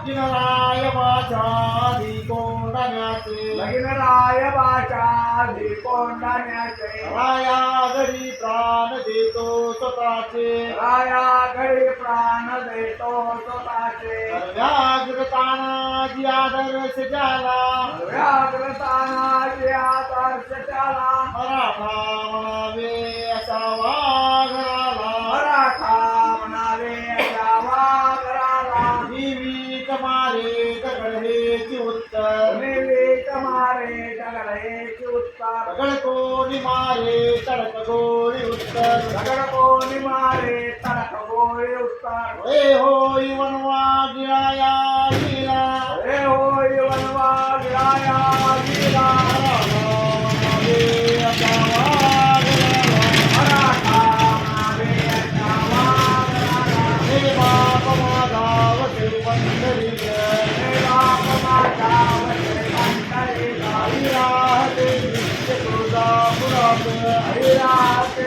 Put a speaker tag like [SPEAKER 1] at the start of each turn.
[SPEAKER 1] किनराय वाचाधी कोंडाण्याचे
[SPEAKER 2] लग्नराय वाचाधी कोंडाण्याचे
[SPEAKER 1] राया घरी प्राण देतो स्वतःचे
[SPEAKER 2] राया घरी प्राण देतो स्वतःचे
[SPEAKER 1] व्याघ्र तानाजी आदर्श ज्याला
[SPEAKER 2] व्याघ्र तानाजी आदर्श त्याला
[SPEAKER 1] मराठा म्हणावे असा वाघराला
[SPEAKER 2] मराठा म्हणावे अशा वाघराला
[SPEAKER 1] जीवित मारे दगड हेची उत्तर
[SPEAKER 2] निवीत मारे दगड हेची उत्तर
[SPEAKER 1] दगड कोणी मारे तडक गोळी उत्तर
[SPEAKER 2] दगड कोणी मारे तडक गोळी उत्तर
[SPEAKER 1] हे होई वनवा गिळाया गिला
[SPEAKER 2] हे होय वनवा गिळाया गिला मराठा म्हणावे अशा वाघराला
[SPEAKER 1] हे बाप माधावते पंढरीक
[SPEAKER 2] हे बाप माझा वसे पंढरीला
[SPEAKER 1] राहते नित्य तुळजापुरात
[SPEAKER 2] हरिराते